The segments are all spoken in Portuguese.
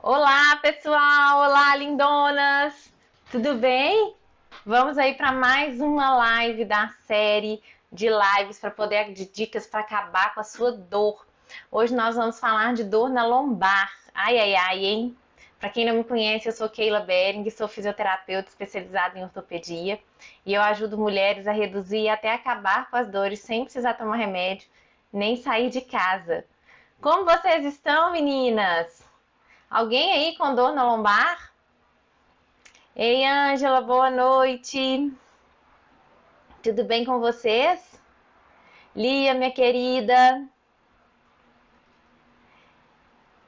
Olá, pessoal! Olá, lindonas! Tudo bem? Vamos aí para mais uma live da série de lives para poder de dicas para acabar com a sua dor. Hoje nós vamos falar de dor na lombar. Ai, ai, ai, hein? Para quem não me conhece, eu sou Keila Bering, sou fisioterapeuta especializada em ortopedia e eu ajudo mulheres a reduzir e até acabar com as dores sem precisar tomar remédio, nem sair de casa. Como vocês estão, meninas? Alguém aí com dor na lombar? Ei, Ângela, boa noite. Tudo bem com vocês? Lia, minha querida.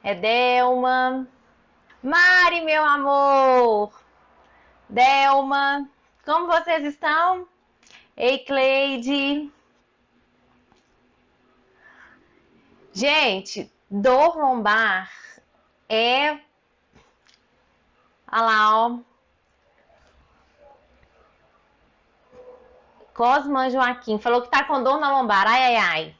É Delma. Mari, meu amor. Delma. Como vocês estão? Ei, Cleide. Gente, dor lombar é... Olha lá, ó. Cosma Joaquim falou que tá com dor na lombar. Ai, ai, ai.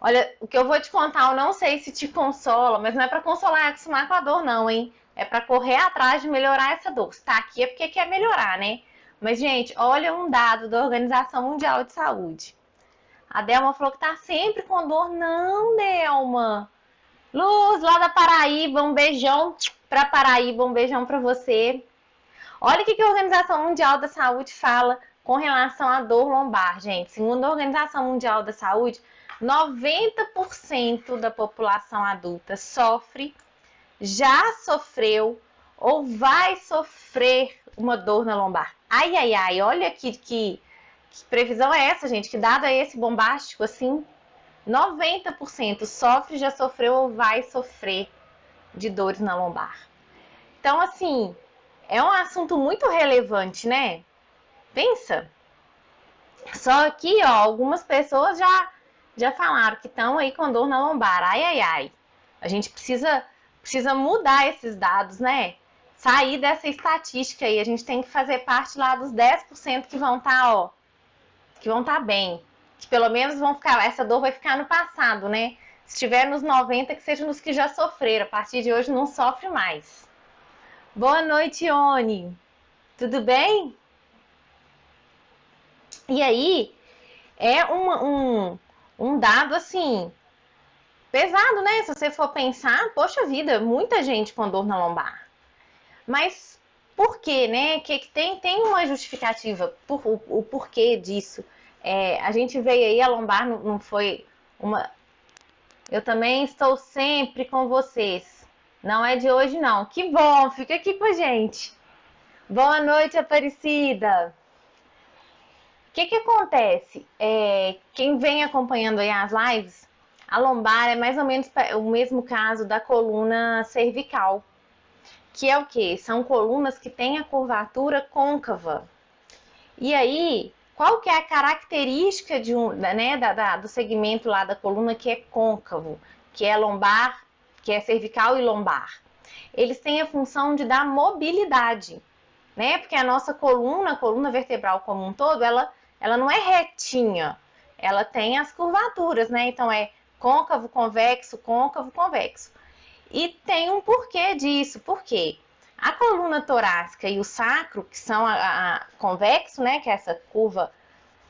Olha, o que eu vou te contar, eu não sei se te consola, mas não é pra consolar e acostumar com a dor, não, hein? É pra correr atrás de melhorar essa dor. Se tá aqui é porque quer melhorar, né? Mas, gente, olha um dado da Organização Mundial de Saúde. A Delma falou que tá sempre com dor. Não, Delma. Luz, lá da Paraíba, um beijão pra Paraíba, um beijão pra você. Olha o que a Organização Mundial da Saúde fala com relação à dor lombar, gente. Segundo a Organização Mundial da Saúde, 90% da população adulta sofre, já sofreu ou vai sofrer uma dor na lombar. Ai, ai, ai, olha que previsão é essa, gente? Que dado é esse bombástico assim? 90% sofre, já sofreu ou vai sofrer de dores na lombar. Então, assim, é um assunto muito relevante, né? Pensa. Só que, ó, algumas pessoas já falaram que estão aí com dor na lombar. Ai, ai, ai. A gente precisa mudar esses dados, né? Sair dessa estatística aí. A gente tem que fazer parte lá dos 10% que vão estar, ó, que vão estar bem. Que pelo menos vão ficar, essa dor vai ficar no passado, né? Se estiver nos 90, que seja nos que já sofreram. A partir de hoje não sofre mais. Boa noite, Oni. Tudo bem? E aí, é um dado assim, pesado, né? Se você for pensar, poxa vida, muita gente com dor na lombar. Mas por quê, né? Que tem uma justificativa, o porquê disso. A gente veio aí, a lombar não foi uma. Eu também estou sempre com vocês. Não é de hoje, não. Que bom, fica aqui com a gente. Boa noite, Aparecida. O que acontece? Quem vem acompanhando aí as lives, a lombar é mais ou menos o mesmo caso da coluna cervical, que é o quê? São colunas que têm a curvatura côncava. E aí, qual que é a característica né, do segmento lá da coluna que é côncavo, que é lombar, que é cervical e lombar? Eles têm a função de dar mobilidade, né? Porque a nossa coluna, a coluna vertebral como um todo, ela não é retinha, ela tem as curvaturas, né? Então é côncavo, convexo. E tem um porquê disso. Por quê? A coluna torácica e o sacro, que são a convexo, né? Que é essa curva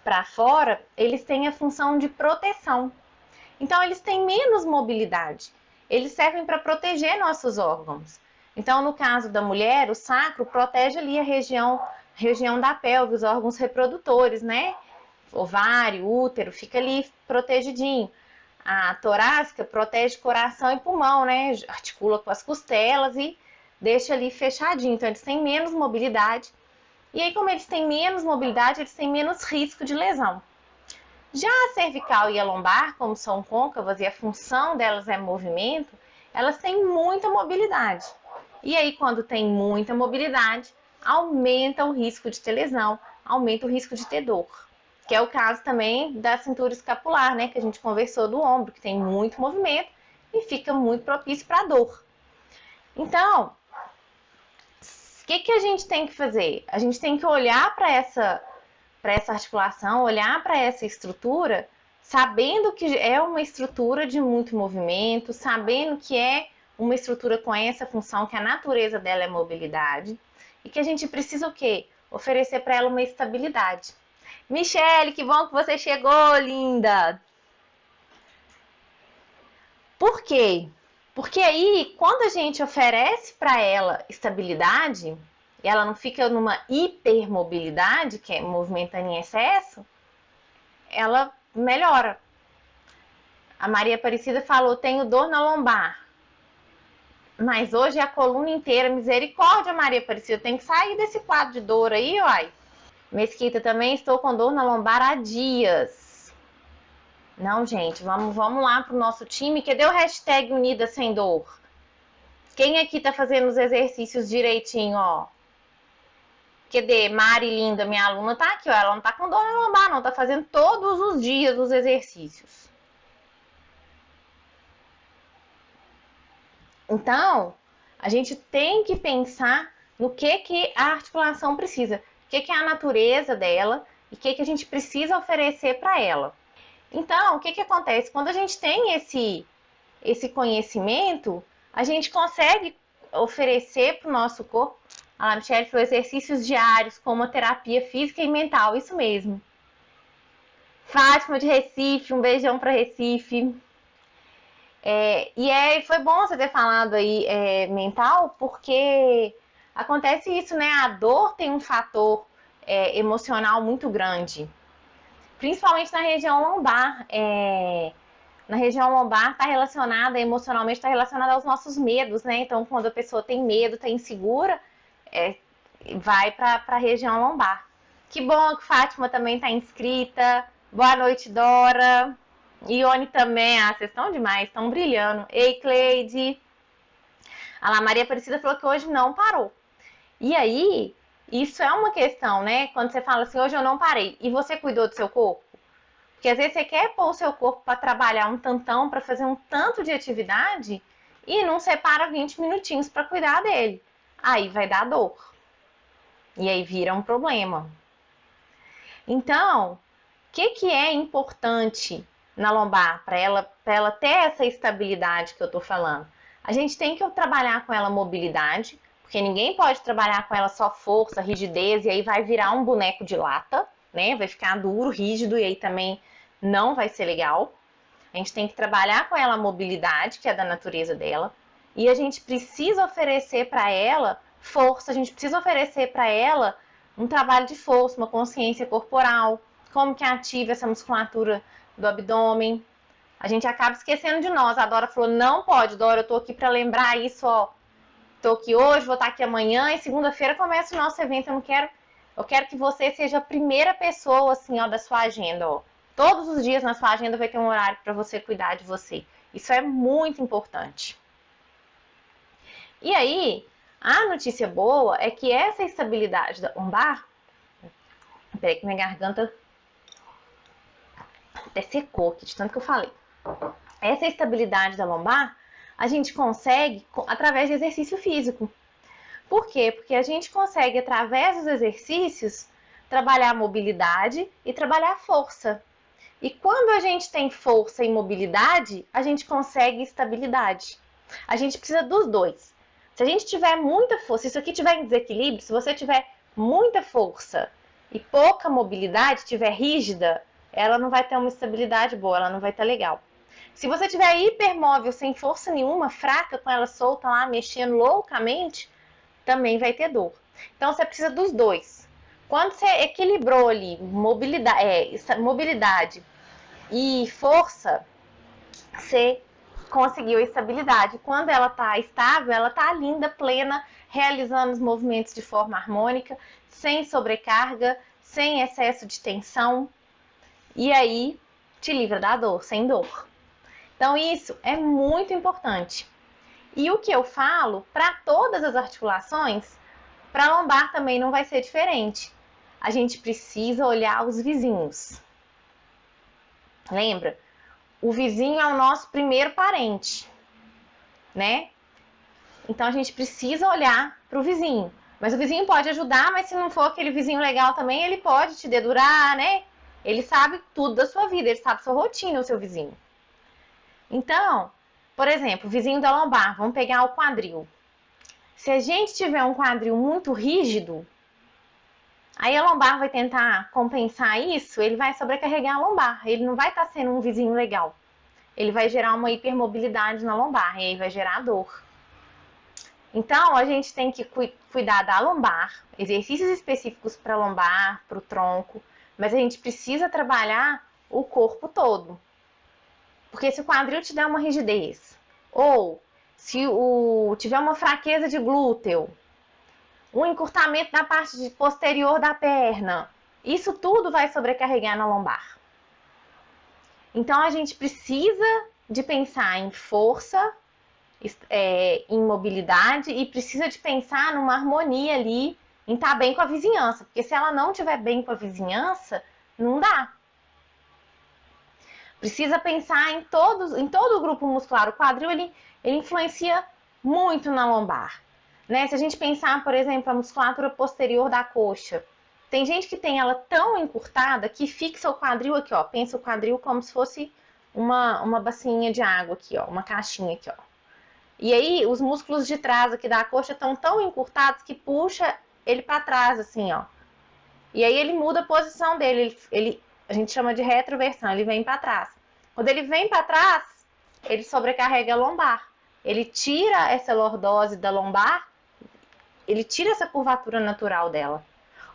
para fora, eles têm a função de proteção. Então eles têm menos mobilidade. Eles servem para proteger nossos órgãos. Então, no caso da mulher, o sacro protege ali a região da pelve, os órgãos reprodutores, né? Ovário, útero, fica ali protegidinho. A torácica protege coração e pulmão, né? Articula com as costelas e deixa ali fechadinho. Então, eles têm menos mobilidade. E aí, como eles têm menos mobilidade, eles têm menos risco de lesão. Já a cervical e a lombar, como são côncavas e a função delas é movimento, elas têm muita mobilidade. E aí, quando tem muita mobilidade, aumenta o risco de ter lesão, aumenta o risco de ter dor. Que é o caso também da cintura escapular, né? Que a gente conversou do ombro, que tem muito movimento e fica muito propício para dor. Então, o que a gente tem que fazer? A gente tem que olhar para essa articulação, olhar para essa estrutura, sabendo que é uma estrutura de muito movimento, sabendo que é uma estrutura com essa função, que a natureza dela é mobilidade, e que a gente precisa o quê? Oferecer para ela uma estabilidade. Michele, que bom que você chegou, linda! Por quê? Porque aí, quando a gente oferece para ela estabilidade, e ela não fica numa hipermobilidade, que é movimentando em excesso, ela melhora. A Maria Aparecida falou, tenho dor na lombar. Mas hoje é a coluna inteira, misericórdia, Maria Aparecida, tem que sair desse quadro de dor aí, uai. Mesquita, também estou com dor na lombar há dias. Não, gente, vamos lá pro nosso time. Cadê o hashtag Unida Sem Dor? Quem aqui tá fazendo os exercícios direitinho, ó? Cadê? Mari, linda, minha aluna tá aqui, ó. Ela não tá com dor na lombar, não. Tá fazendo todos os dias os exercícios. Então, a gente tem que pensar no que a articulação precisa. O que é a natureza dela e o que a gente precisa oferecer para ela. Então, o que acontece? Quando a gente tem esse conhecimento, a gente consegue oferecer para o nosso corpo. A Michelle falou exercícios diários, como a terapia física e mental, isso mesmo. Fátima de Recife, um beijão para Recife. Foi bom você ter falado aí mental, porque acontece isso, né? A dor tem um fator emocional muito grande, principalmente na região lombar. Na região lombar está relacionada, emocionalmente está relacionada aos nossos medos, né? Então, quando a pessoa tem medo, está insegura, vai para a região lombar. Que bom que Fátima também está inscrita. Boa noite, Dora. Ione também. Ah, vocês estão demais, estão brilhando. Ei, Cleide. A lá, Maria Aparecida falou que hoje não parou. E aí, isso é uma questão, né? Quando você fala assim, hoje eu não parei. E você cuidou do seu corpo? Porque às vezes você quer pôr o seu corpo para trabalhar um tantão, para fazer um tanto de atividade, e não separa 20 minutinhos para cuidar dele. Aí vai dar dor. E aí vira um problema. Então, o que é importante na lombar para ela ter essa estabilidade que eu tô falando? A gente tem que trabalhar com ela mobilidade, porque ninguém pode trabalhar com ela só força, rigidez, e aí vai virar um boneco de lata, né? Vai ficar duro, rígido, e aí também não vai ser legal. A gente tem que trabalhar com ela a mobilidade, que é da natureza dela, e a gente precisa oferecer para ela força, a gente precisa oferecer para ela um trabalho de força, uma consciência corporal, como que ativa essa musculatura do abdômen. A gente acaba esquecendo de nós. A Dora falou, não pode, Dora, eu tô aqui para lembrar isso, ó. Tô aqui hoje, vou estar aqui amanhã e segunda-feira começa o nosso evento. Eu quero que você seja a primeira pessoa, assim, ó, da sua agenda, ó. Todos os dias na sua agenda vai ter um horário para você cuidar de você. Isso é muito importante. E aí, a notícia boa é que essa estabilidade da lombar... Peraí que minha garganta até secou aqui, de tanto que eu falei. Essa estabilidade da lombar, a gente consegue através de exercício físico. Por quê? Porque a gente consegue, através dos exercícios, trabalhar a mobilidade e trabalhar a força. E quando a gente tem força e mobilidade, a gente consegue estabilidade. A gente precisa dos dois. Se a gente tiver muita força, se isso aqui tiver em desequilíbrio, se você tiver muita força e pouca mobilidade, estiver rígida, ela não vai ter uma estabilidade boa, ela não vai estar legal. Se você tiver hipermóvel, sem força nenhuma, fraca, com ela solta lá, mexendo loucamente, também vai ter dor. Então, você precisa dos dois. Quando você equilibrou ali mobilidade e força, você conseguiu estabilidade. Quando ela está estável, ela está linda, plena, realizando os movimentos de forma harmônica, sem sobrecarga, sem excesso de tensão. E aí, te livra da dor, sem dor. Então, isso é muito importante. E o que eu falo, para todas as articulações, para a lombar também não vai ser diferente. A gente precisa olhar os vizinhos. Lembra? O vizinho é o nosso primeiro parente, né? Então, a gente precisa olhar para o vizinho. Mas o vizinho pode ajudar, mas se não for aquele vizinho legal também, ele pode te dedurar, né? Ele sabe tudo da sua vida, ele sabe sua rotina, o seu vizinho. Então, Por exemplo, vizinho da lombar, vamos pegar o quadril. Se a gente tiver um quadril muito rígido, aí a lombar vai tentar compensar isso, ele vai sobrecarregar a lombar, ele não vai estar sendo um vizinho legal. Ele vai gerar uma hipermobilidade na lombar e aí vai gerar dor. Então, a gente tem que cuidar da lombar, exercícios específicos para a lombar, para o tronco, mas a gente precisa trabalhar o corpo todo. Porque se o quadril te der uma rigidez, ou se tiver uma fraqueza de glúteo, um encurtamento da parte posterior da perna, isso tudo vai sobrecarregar na lombar. Então, a gente precisa de pensar em força, em mobilidade e precisa de pensar numa harmonia ali, em estar bem com a vizinhança. Porque se ela não estiver bem com a vizinhança, não dá. Precisa pensar em todo o grupo muscular. O quadril, ele influencia muito na lombar. Né? Se a gente pensar, por exemplo, a musculatura posterior da coxa, tem gente que tem ela tão encurtada que fixa o quadril aqui, ó. Pensa o quadril como se fosse uma bacinha de água aqui, ó. Uma caixinha aqui, ó. E aí, os músculos de trás aqui da coxa estão tão encurtados que puxa ele para trás, assim, ó. E aí ele muda a posição dele. A gente chama de retroversão, ele vem para trás. Quando ele vem para trás, ele sobrecarrega a lombar. Ele tira essa lordose da lombar, ele tira essa curvatura natural dela.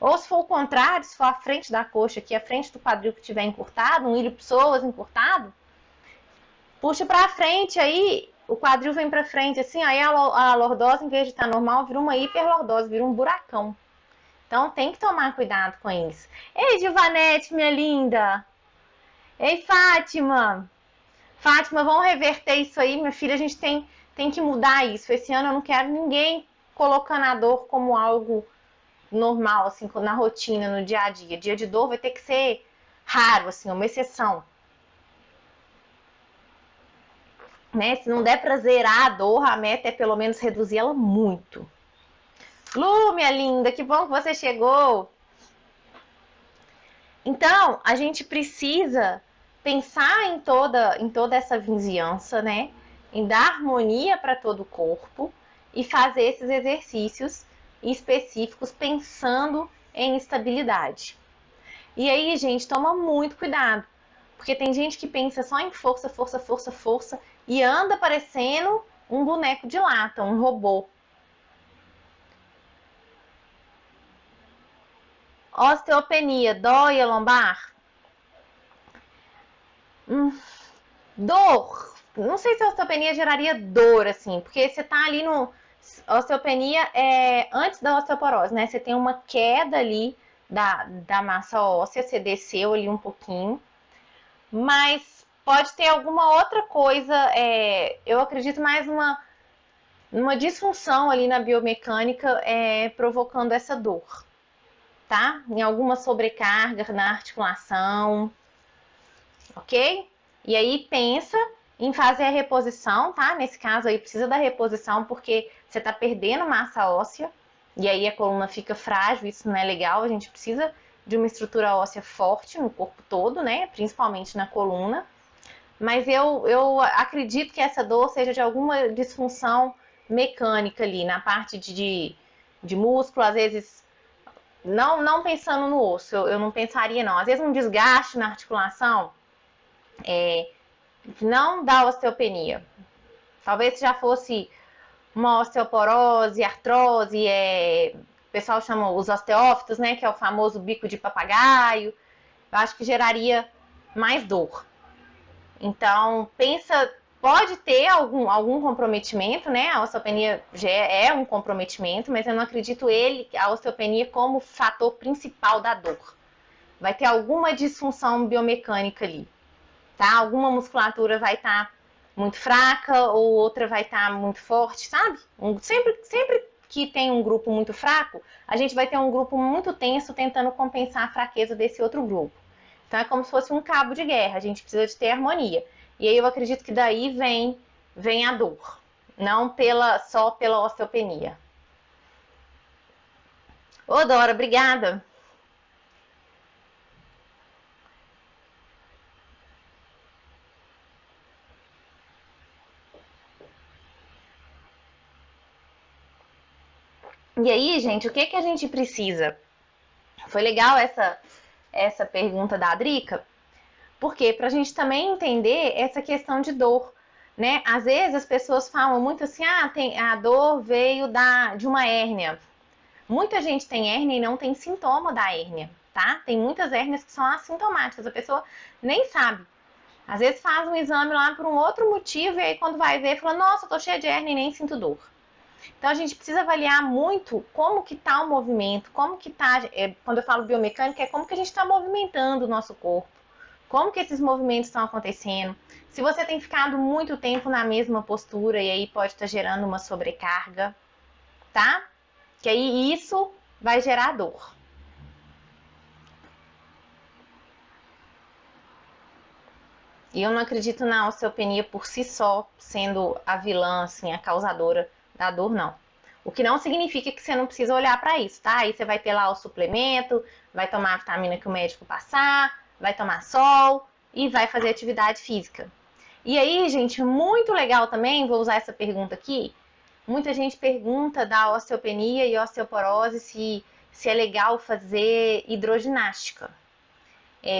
Ou se for o contrário, se for a frente da coxa, aqui a frente do quadril que tiver encurtado, um ilho-psoas encurtado, puxa para frente, aí o quadril vem para frente, assim, aí a lordose, em vez de estar normal, vira uma hiperlordose, vira um buracão. Então tem que tomar cuidado com isso. Ei, Gilvanete, minha linda! Ei, Fátima! Fátima, vamos reverter isso aí, minha filha, a gente tem que mudar isso. Esse ano eu não quero ninguém colocando a dor como algo normal, assim, na rotina, no dia a dia. Dia de dor vai ter que ser raro, assim, uma exceção. Né? Se não der pra zerar a dor, a meta é pelo menos reduzir ela muito. Lu, minha linda, que bom que você chegou. Então, a gente precisa pensar em toda essa vizinhança, né? Em dar harmonia para todo o corpo e fazer esses exercícios específicos pensando em estabilidade. E aí, gente, toma muito cuidado, porque tem gente que pensa só em força, força, força, força e anda parecendo um boneco de lata, um robô. Osteopenia, dói a lombar? Dor. Não sei se a osteopenia geraria dor, assim, porque você tá ali no. A osteopenia é antes da osteoporose, né? Você tem uma queda ali da massa óssea, você desceu ali um pouquinho, mas pode ter alguma outra coisa, eu acredito mais uma disfunção ali na biomecânica provocando essa dor, tá? Em alguma sobrecarga na articulação, ok? E aí pensa em fazer a reposição, tá? Nesse caso aí precisa da reposição porque você tá perdendo massa óssea e aí a coluna fica frágil, isso não é legal. A gente precisa de uma estrutura óssea forte no corpo todo, né? Principalmente na coluna. Mas eu acredito que essa dor seja de alguma disfunção mecânica ali, na parte de músculo, às vezes, não pensando no osso, eu não pensaria não. Às vezes um desgaste na articulação, não da osteopenia. Talvez já fosse uma osteoporose, artrose, o pessoal chama os osteófitos, né, que é o famoso bico de papagaio. Eu acho que geraria mais dor. Então, pensa, pode ter algum comprometimento, né? A osteopenia já é um comprometimento, mas eu não acredito a osteopenia como fator principal da dor. Vai ter alguma disfunção biomecânica ali, tá? Alguma musculatura vai estar muito fraca ou outra vai estar muito forte, sabe? Sempre que tem um grupo muito fraco, a gente vai ter um grupo muito tenso tentando compensar a fraqueza desse outro grupo. Então é como se fosse um cabo de guerra, a gente precisa de ter harmonia. E aí eu acredito que daí vem a dor, não só pela osteopenia. Ô Dora, obrigada. E aí, gente, o que que a gente precisa? Foi legal essa pergunta da Drica, porque pra gente também entender essa questão de dor, né? Às vezes as pessoas falam muito assim, a dor veio de uma hérnia. Muita gente tem hérnia e não tem sintoma da hérnia, tá? Tem muitas hérnias que são assintomáticas, a pessoa nem sabe. Às vezes faz um exame lá por um outro motivo e aí quando vai ver, fala, nossa, eu tô cheia de hérnia e nem sinto dor. Então a gente precisa avaliar muito como que tá o movimento, como que tá, quando eu falo biomecânica, é como que a gente está movimentando o nosso corpo, como que esses movimentos estão acontecendo. Se você tem ficado muito tempo na mesma postura e aí pode estar gerando uma sobrecarga, tá? Que aí isso vai gerar dor. E eu não acredito na osteopenia por si só, sendo a vilã, assim, a causadora da dor, não. O que não significa que você não precisa olhar para isso, tá? Aí você vai ter lá o suplemento, vai tomar a vitamina que o médico passar, vai tomar sol e vai fazer atividade física. E aí, gente, muito legal também, vou usar essa pergunta aqui. Muita gente pergunta da osteopenia e osteoporose se é legal fazer hidroginástica.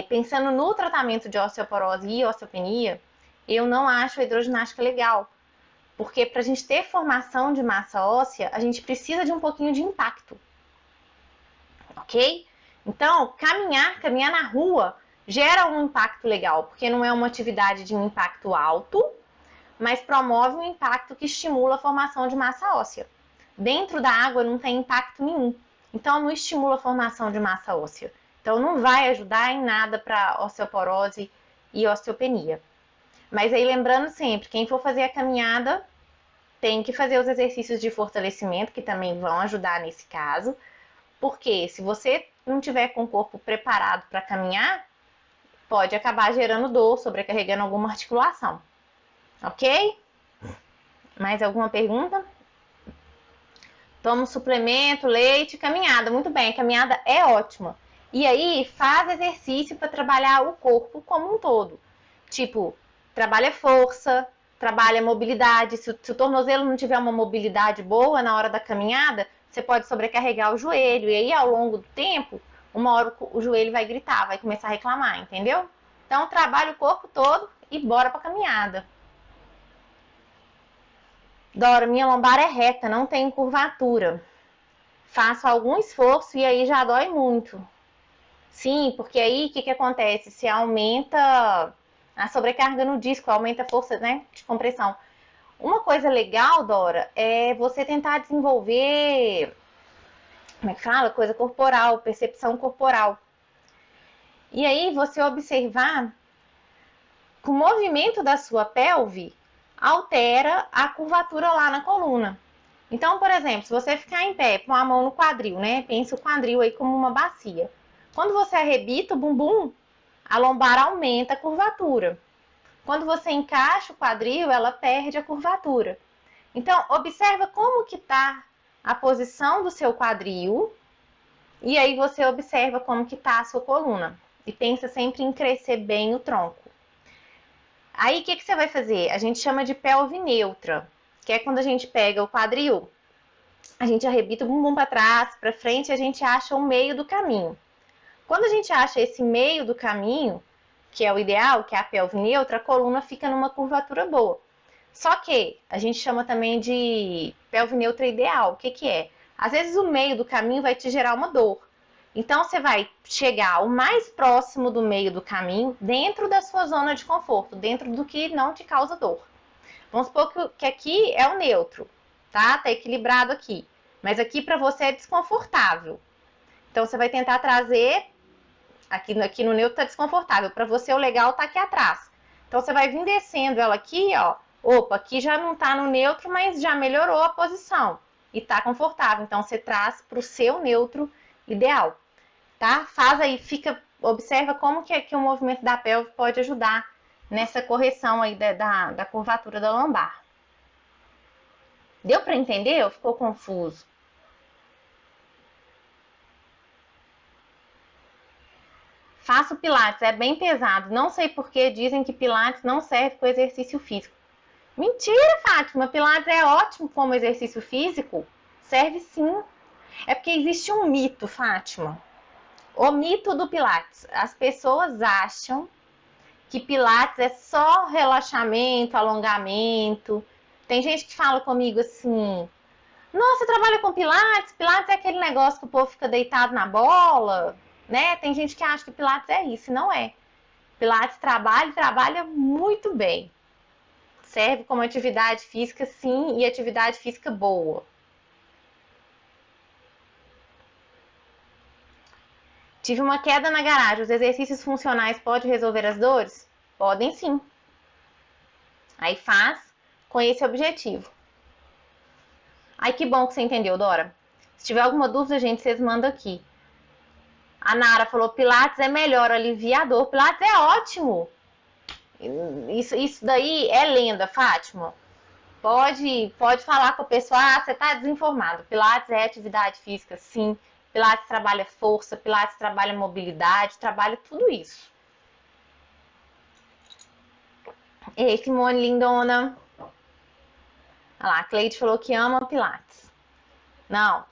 Pensando no tratamento de osteoporose e osteopenia, eu não acho a hidroginástica legal, porque para a gente ter formação de massa óssea, a gente precisa de um pouquinho de impacto, ok? Então, caminhar na rua gera um impacto legal, porque não é uma atividade de um impacto alto, mas promove um impacto que estimula a formação de massa óssea. Dentro da água não tem impacto nenhum, então não estimula a formação de massa óssea. Então não vai ajudar em nada para osteoporose e osteopenia. Mas aí lembrando sempre, quem for fazer a caminhada tem que fazer os exercícios de fortalecimento, que também vão ajudar nesse caso, porque se você não tiver com o corpo preparado para caminhar, pode acabar gerando dor, sobrecarregando alguma articulação. Ok? Mais alguma pergunta? Toma um suplemento, leite, caminhada. Muito bem, a caminhada é ótima. E aí, faz exercício para trabalhar o corpo como um todo. Tipo, trabalha força, trabalha mobilidade. Se o tornozelo não tiver uma mobilidade boa na hora da caminhada, você pode sobrecarregar o joelho. E aí, ao longo do tempo, uma hora o joelho vai gritar, vai começar a reclamar, entendeu? Então, trabalha o corpo todo e bora pra caminhada. Dora, minha lombar é reta, não tem curvatura. Faço algum esforço e aí já dói muito. Sim, porque aí o que acontece? Se aumenta a sobrecarga no disco, aumenta a força, né, de compressão. Uma coisa legal, Dora, é você tentar desenvolver, como é que fala? Coisa corporal, percepção corporal. E aí você observar que o movimento da sua pelve altera a curvatura lá na coluna. Então, por exemplo, se você ficar em pé, com a mão no quadril, né? Pensa o quadril aí como uma bacia. Quando você arrebita o bumbum, a lombar aumenta a curvatura. Quando você encaixa o quadril, ela perde a curvatura. Então, observa como que tá a posição do seu quadril e aí você observa como que tá a sua coluna. E pensa sempre em crescer bem o tronco. Aí, o que você vai fazer? A gente chama de pelve neutra, que é quando a gente pega o quadril, a gente arrebita o bumbum para trás, para frente, e a gente acha o meio do caminho. Quando a gente acha esse meio do caminho, que é o ideal, que é a pelve neutra, a coluna fica numa curvatura boa. Só que a gente chama também de pelve neutra ideal. O que que é? Às vezes o meio do caminho vai te gerar uma dor. Então você vai chegar o mais próximo do meio do caminho, dentro da sua zona de conforto, dentro do que não te causa dor. Vamos supor que aqui é o neutro, tá? Tá equilibrado aqui. Mas aqui para você é desconfortável. Então você vai tentar trazer, aqui no neutro tá desconfortável, para você o legal tá aqui atrás. Então você vai vir descendo ela aqui, ó. Opa, aqui já não tá no neutro, mas já melhorou a posição e tá confortável. Então você traz pro seu neutro ideal, tá? Faz aí, observa como que o movimento da pelve pode ajudar nessa correção aí da curvatura da lombar. Deu para entender ou ficou confuso? Faço pilates, é bem pesado. Não sei por que dizem que pilates não serve com exercício físico. Mentira, Fátima! Pilates é ótimo como exercício físico. Serve sim. É porque existe um mito, Fátima. O mito do Pilates. As pessoas acham que Pilates é só relaxamento, alongamento. Tem gente que fala comigo assim: nossa, você trabalha com Pilates? Pilates é aquele negócio que o povo fica deitado na bola, né? Tem gente que acha que Pilates é isso, e não é. Pilates trabalha muito bem. Serve como atividade física, sim, e atividade física boa. Tive uma queda na garagem. Os exercícios funcionais podem resolver as dores? Podem sim. Aí faz com esse objetivo. Ai, que bom que você entendeu, Dora. Se tiver alguma dúvida, gente, vocês mandam aqui. A Nara falou, Pilates é melhor, alivia a dor. Pilates é ótimo. Isso daí é lenda, Fátima. Pode falar com a pessoa, ah, você tá desinformado. Pilates é atividade física, sim. Pilates trabalha força, Pilates trabalha mobilidade, trabalha tudo isso. Ei, Simone lindona. Olha lá, a Cleide falou que ama Pilates. Não,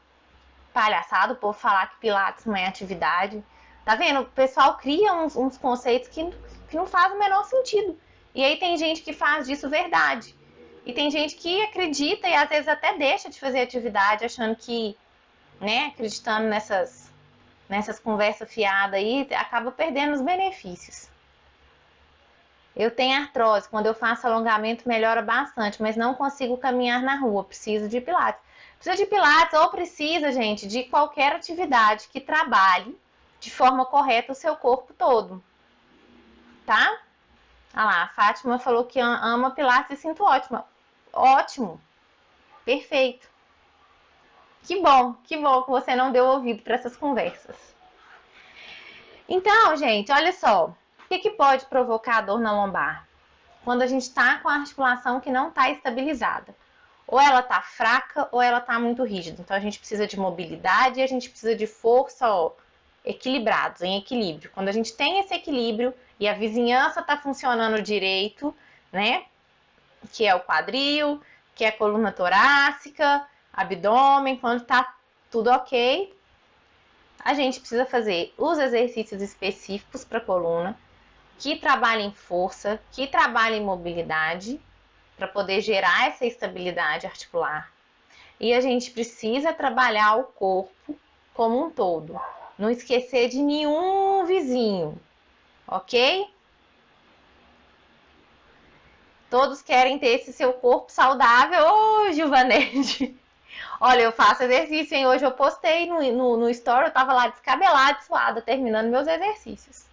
palhaçada o povo falar que Pilates não é atividade. Tá vendo? O pessoal cria uns conceitos que não fazem o menor sentido. E aí tem gente que faz disso verdade. E tem gente que acredita e às vezes até deixa de fazer atividade, achando que, né, acreditando nessas conversas fiadas aí, acaba perdendo os benefícios. Eu tenho artrose, quando eu faço alongamento melhora bastante, mas não consigo caminhar na rua, preciso de Pilates. Precisa de Pilates ou precisa, gente, de qualquer atividade que trabalhe de forma correta o seu corpo todo, tá? Ah lá, a Fátima falou que ama Pilates e sinto ótimo. Ótimo, perfeito. Que bom que você não deu ouvido para essas conversas. Então, gente, olha só. O que pode provocar dor na lombar? Quando a gente está com a articulação que não está estabilizada. Ou ela está fraca ou ela está muito rígida. Então, a gente precisa de mobilidade e a gente precisa de força, ó, equilibrados, em equilíbrio. Quando a gente tem esse equilíbrio e a vizinhança está funcionando direito, né? Que é o quadril, que é a coluna torácica, abdômen, quando tá tudo ok, a gente precisa fazer os exercícios específicos para a coluna, que trabalhem força, que trabalhem mobilidade, para poder gerar essa estabilidade articular. E a gente precisa trabalhar o corpo como um todo. Não esquecer de nenhum vizinho, ok? Todos querem ter esse seu corpo saudável. Ô, Gilvanete! Olha, eu faço exercício, hein? Hoje eu postei no story, eu tava lá descabelada, suada, terminando meus exercícios.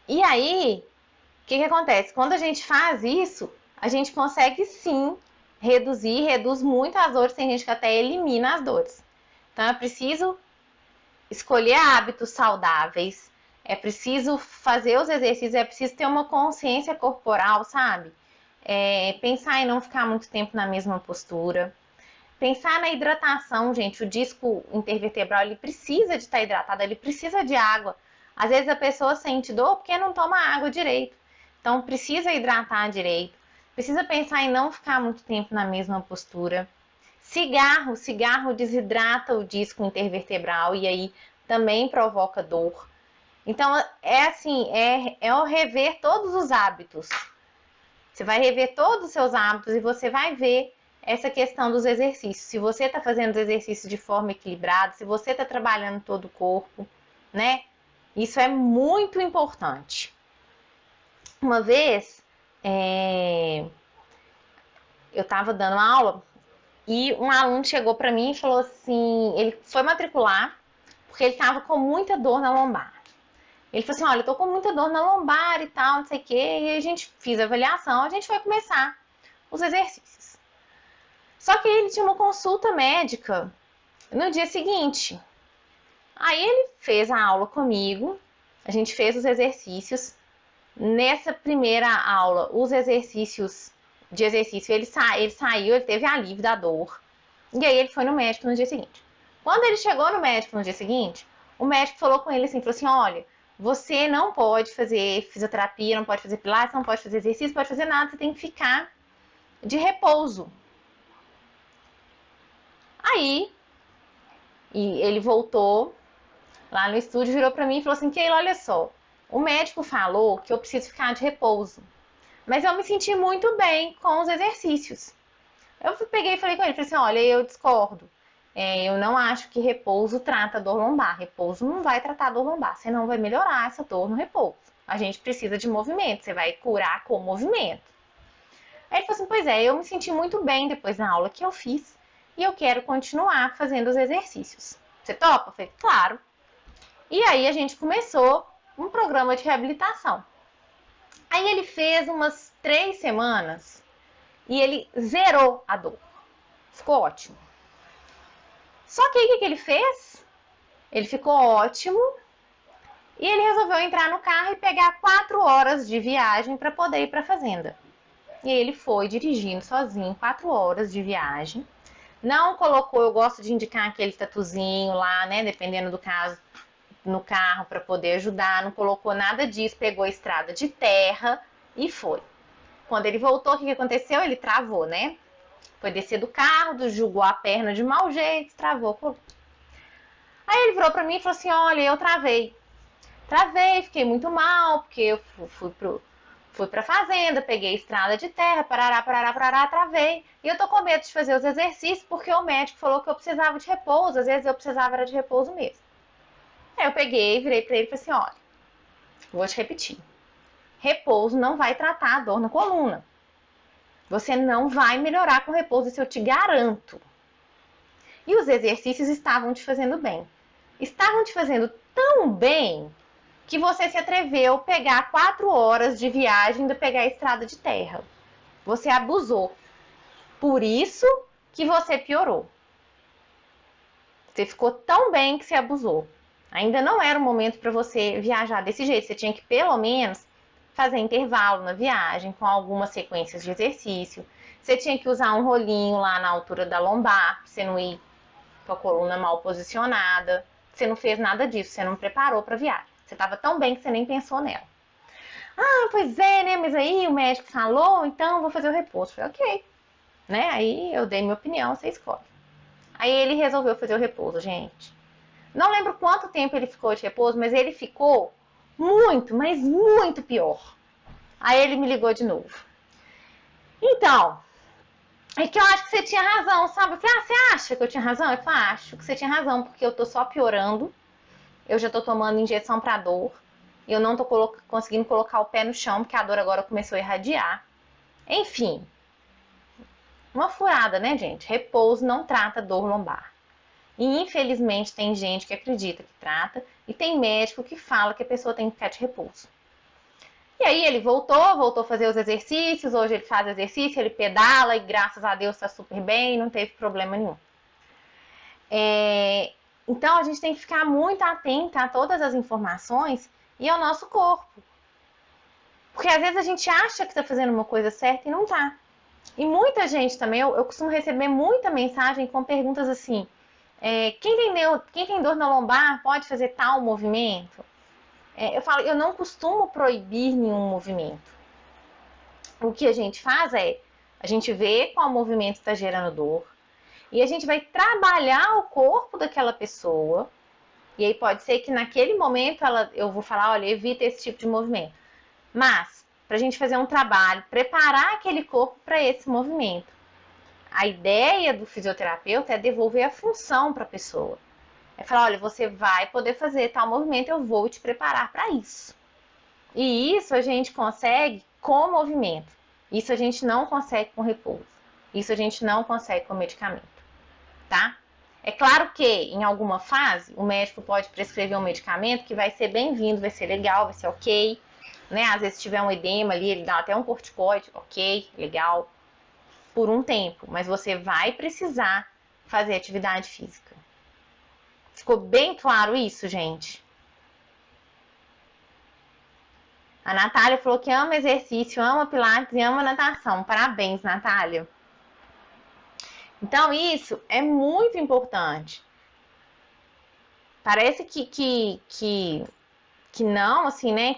E aí, o que acontece? Quando a gente faz isso, a gente consegue sim reduz muito as dores, tem gente que até elimina as dores. Então é preciso escolher hábitos saudáveis, é preciso fazer os exercícios, é preciso ter uma consciência corporal, sabe? Pensar em não ficar muito tempo na mesma postura. Pensar na hidratação, gente. O disco intervertebral, ele precisa de estar hidratado, ele precisa de água. Às vezes a pessoa sente dor porque não toma água direito. Então, precisa hidratar direito. Precisa pensar em não ficar muito tempo na mesma postura. Cigarro desidrata o disco intervertebral e aí também provoca dor. Então, é o rever todos os hábitos. Você vai rever todos os seus hábitos e você vai ver essa questão dos exercícios. Se você está fazendo os exercícios de forma equilibrada, se você está trabalhando todo o corpo, né? Isso é muito importante. Uma vez, eu estava dando aula e um aluno chegou para mim e falou assim, ele foi matricular porque ele estava com muita dor na lombar. Ele falou assim, olha, eu tô com muita dor na lombar e tal, não sei o quê. E a gente fez a avaliação, a gente vai começar os exercícios. Só que ele tinha uma consulta médica no dia seguinte. Aí ele fez a aula comigo, a gente fez os exercícios. Nessa primeira aula, os exercícios ele saiu, ele teve alívio da dor. E aí ele foi no médico no dia seguinte. Quando ele chegou no médico no dia seguinte, o médico falou com ele assim, falou assim, olha, você não pode fazer fisioterapia, não pode fazer pilates, não pode fazer exercício, não pode fazer nada, você tem que ficar de repouso. Aí, e ele voltou lá no estúdio, virou para mim e falou assim: Keila, olha só, o médico falou que eu preciso ficar de repouso, mas eu me senti muito bem com os exercícios. Eu peguei e falei com ele, falei assim, olha, eu discordo. Eu não acho que repouso trata dor lombar. Repouso não vai tratar dor lombar. Você não vai melhorar essa dor no repouso. A gente precisa de movimento. Você vai curar com movimento. Aí ele falou assim, pois é, eu me senti muito bem depois da aula que eu fiz e eu quero continuar fazendo os exercícios. Você topa? Eu falei, claro. E aí a gente começou um programa de reabilitação. Aí ele fez umas 3 semanas e ele zerou a dor. Ficou ótimo. Só que aí o que ele fez? Ele ficou ótimo e ele resolveu entrar no carro e pegar 4 horas de viagem para poder ir para a fazenda. E ele foi dirigindo sozinho 4 horas de viagem. Não colocou, eu gosto de indicar aquele tatuzinho lá, né? Dependendo do caso, no carro para poder ajudar. Não colocou nada disso, pegou a estrada de terra e foi. Quando ele voltou, o que aconteceu? Ele travou, né? Foi descer do carro, jogou a perna de mau jeito, travou. Aí ele virou pra mim e falou assim, olha, eu travei. Travei, fiquei muito mal, porque eu fui pra fazenda, peguei a estrada de terra, parará, travei. E eu tô com medo de fazer os exercícios, porque o médico falou que eu precisava de repouso, às vezes eu precisava era de repouso mesmo. Aí eu peguei, virei pra ele e falei assim, olha, vou te repetir. Repouso não vai tratar a dor na coluna. Você não vai melhorar com repouso, isso eu te garanto. E os exercícios estavam te fazendo bem. Estavam te fazendo tão bem que você se atreveu a pegar 4 horas de viagem de pegar a estrada de terra. Você abusou. Por isso que você piorou. Você ficou tão bem que você abusou. Ainda não era o momento para você viajar desse jeito. Você tinha que, pelo menos, fazer intervalo na viagem, com algumas sequências de exercício. Você tinha que usar um rolinho lá na altura da lombar, para você não ir com a coluna mal posicionada. Você não fez nada disso, você não preparou para a viagem. Você estava tão bem que você nem pensou nela. Ah, pois é, né? Mas aí o médico falou, então eu vou fazer o repouso. Eu falei, ok. Né? Aí eu dei minha opinião, você escolhe. Aí ele resolveu fazer o repouso, gente. Não lembro quanto tempo ele ficou de repouso, mas ele ficou muito, mas muito pior. Aí ele me ligou de novo. Então, é que eu acho que você tinha razão, sabe? Eu falei, ah, você acha que eu tinha razão? Eu falei, acho que você tinha razão, porque eu tô só piorando. Eu já tô tomando injeção pra dor. Eu não tô conseguindo colocar o pé no chão, porque a dor agora começou a irradiar. Enfim, uma furada, né, gente? Repouso não trata dor lombar. E infelizmente tem gente que acredita que trata e tem médico que fala que a pessoa tem que ficar de repouso. E aí ele voltou a fazer os exercícios, hoje ele faz exercício, ele pedala e graças a Deus tá super bem, não teve problema nenhum. Então a gente tem que ficar muito atenta a todas as informações e ao nosso corpo. Porque às vezes a gente acha que está fazendo uma coisa certa e não tá. E muita gente também, eu costumo receber muita mensagem com perguntas assim, quem tem dor na lombar pode fazer tal movimento? Eu falo, eu não costumo proibir nenhum movimento. O que a gente faz a gente vê qual movimento está gerando dor e a gente vai trabalhar o corpo daquela pessoa. E aí pode ser que naquele momento eu vou falar, olha, evita esse tipo de movimento. Mas, para a gente fazer um trabalho, preparar aquele corpo para esse movimento. A ideia do fisioterapeuta é devolver a função para a pessoa. É falar, olha, você vai poder fazer tal movimento, eu vou te preparar para isso. E isso a gente consegue com movimento. Isso a gente não consegue com repouso. Isso a gente não consegue com medicamento, tá? É claro que em alguma fase o médico pode prescrever um medicamento que vai ser bem-vindo, vai ser legal, vai ser ok, né? Às vezes se tiver um edema ali, ele dá até um corticoide, ok, legal, por um tempo, mas você vai precisar fazer atividade física. Ficou bem claro isso, gente? A Natália falou que ama exercício, ama pilates e ama natação. Parabéns, Natália. Então, isso é muito importante. Parece que não, assim, né?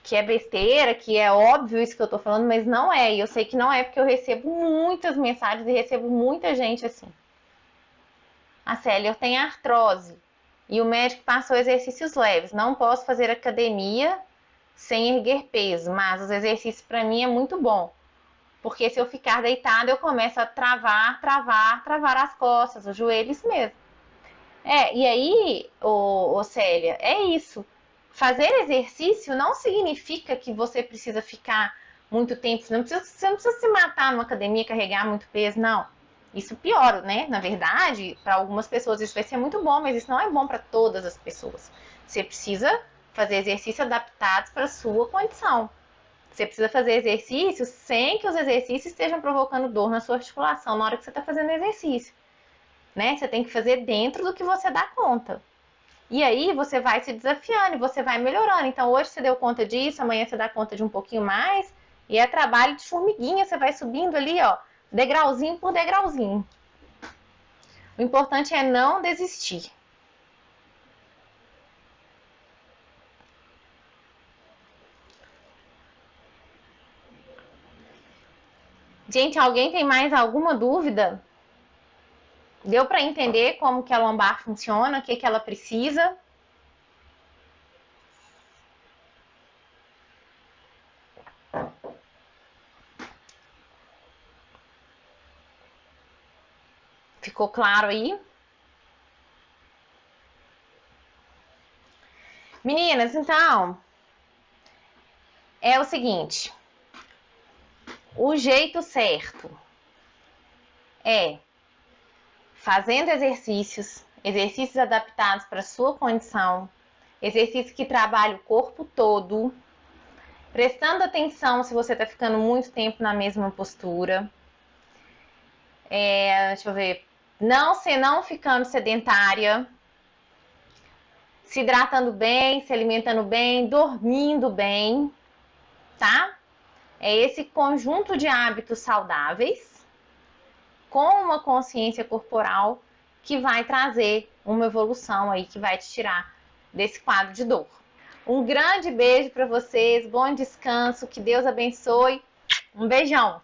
que é besteira, que é óbvio isso que eu tô falando, mas não é. E eu sei que não é porque eu recebo muitas mensagens e recebo muita gente assim. A Célia, eu tenho artrose e o médico passou exercícios leves. Não posso fazer academia sem erguer peso, mas os exercícios para mim é muito bom. Porque se eu ficar deitada, eu começo a travar as costas, os joelhos mesmo. E aí, Célia, é isso. Fazer exercício não significa que você precisa ficar muito tempo. Você não precisa se matar numa academia, carregar muito peso, não. Isso piora, né? Na verdade, para algumas pessoas isso vai ser muito bom, mas isso não é bom para todas as pessoas. Você precisa fazer exercícios adaptados para a sua condição. Você precisa fazer exercícios sem que os exercícios estejam provocando dor na sua articulação na hora que você está fazendo exercício. Né? Você tem que fazer dentro do que você dá conta. E aí você vai se desafiando e você vai melhorando. Então hoje você deu conta disso, amanhã você dá conta de um pouquinho mais. E é trabalho de formiguinha, você vai subindo ali, ó, degrauzinho por degrauzinho. O importante é não desistir. Gente, alguém tem mais alguma dúvida? Deu para entender como que a lombar funciona, o que que ela precisa? Ficou claro aí? Meninas, então, é o seguinte. O jeito certo é fazendo exercícios adaptados para a sua condição, exercícios que trabalham o corpo todo, prestando atenção se você está ficando muito tempo na mesma postura. Deixa eu ver. Não ficando sedentária, se hidratando bem, se alimentando bem, dormindo bem, tá? É esse conjunto de hábitos saudáveis com uma consciência corporal que vai trazer uma evolução aí, que vai te tirar desse quadro de dor. Um grande beijo para vocês, bom descanso, que Deus abençoe. Um beijão!